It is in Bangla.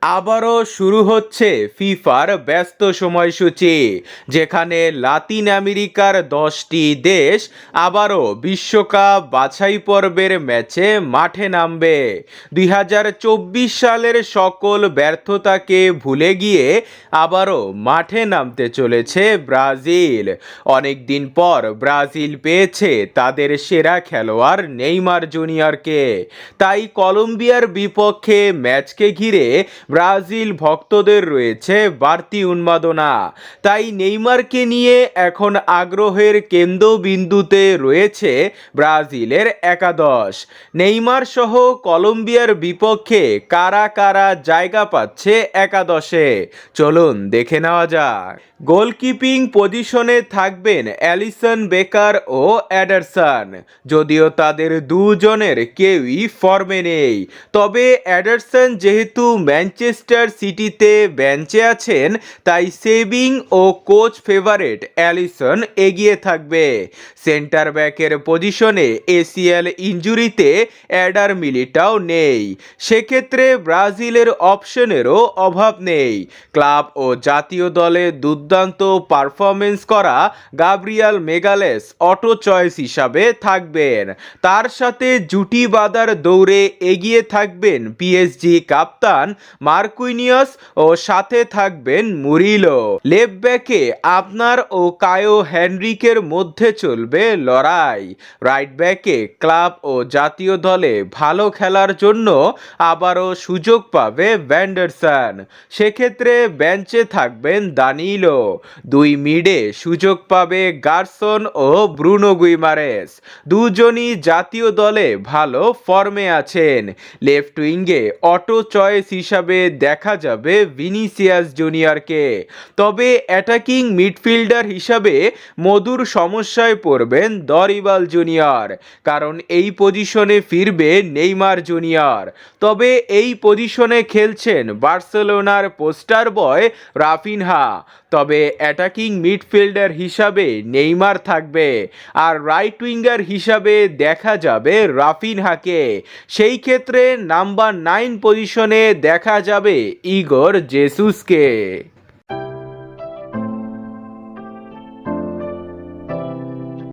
আবারও শুরু হচ্ছে ফিফার ব্যস্ত সময়সূচি, যেখানে লাতিন আমেরিকার 10টি দেশ আবারও বিশ্বকাপ বাছাই পর্বের ম্যাচে মাঠে নামবে। 2024 সালের সকল ব্যর্থতাকে ভুলে গিয়ে আবারও মাঠে নামতে চলেছে ব্রাজিল। অনেকদিন পর ব্রাজিল পেয়েছে তাদের সেরা খেলোয়াড় নেইমার জুনিয়রকে। তাই কলম্বিয়ার বিপক্ষে ম্যাচকে ঘিরে ব্রাজিল ভক্তদের রয়েছে বাড়তি উন্মাদনা। তাই নেইমারকে নিয়ে এখন আগ্রহের কেন্দ্রবিন্দুতে রয়েছে ব্রাজিলের একাদশ। নেইমার সহ কলম্বিয়ার বিপক্ষে কারা কারা জায়গা পাচ্ছে একাদশে, চলুন দেখে নেওয়া যাক। গোলকিপিং পজিশনে থাকবেন অ্যালিসন বেকার ও এডারসন। যদিও তাদের দুজনের কেউই ফর্মে নেই, তবে এডারসন যেহেতু ম্যানচেস্টার সিটিতে বেঞ্চে আছেন, তাই সেভিং ও কোচ ফেভারিট অ্যালিসন এগিয়ে থাকবে। সেন্টার ব্যাকের পজিশনে এসিএল ইনজুরিতে অ্যাডার মিলিটাও নেই। সেক্ষেত্রে ব্রাজিলের অপশনেরও অভাব নেই। ক্লাব ও জাতীয় দলে দুর্দান্ত পারফরমেন্স করা গাব্রিয়াল মেগালেস অটো চয়েস হিসাবে থাকবেন। তার সাথে জুটি বাঁধার দৌড়ে এগিয়ে থাকবেন পিএসজি কাপ্তান মার্কুইনিয়াস ও সাথে থাকবেন মুরিলো। লেফট ব্যাকে আপনার ও কায়ো হেনরিকের মধ্যে চলবে লড়াই। রাইট ব্যাকে ক্লাব ও জাতীয় দলে ভালো খেলার জন্য আবারও সুযোগ পাবে ভ্যান্ডারসন। সেক্ষেত্রে বেঞ্চে থাকবেন দানিলো। দুই মিডে সুযোগ পাবে গারসন ও ব্রুনো গুইমারেস। দুজনই জাতীয় দলে ভালো ফর্মে আছেন। লেফট উইঙ্গে অটো চয়েস হিসাবে দেখা যাবে ভিনিসিয়াস জুনিয়রকে। তবে অ্যাটাকিং মিডফিল্ডার হিসাবে মধুর সমস্যায় পড়বেন দরিবাল জুনিয়র, কারণ এই পজিশনে ফিরবে নেইমার জুনিয়র। তবে এই পজিশনে খেলছেন বার্সেলোনার পোস্টার বয় রাফিনহা। তবে অ্যাটাকিং মিডফিল্ডার হিসাবে নেইমার থাকবে, আর রাইট উইঙ্গার হিসাবে দেখা যাবে রাফিনহাকে। সেই ক্ষেত্রে নাম্বার 9 পজিশনে দেখা যাবে ইগোর জেসুসকে।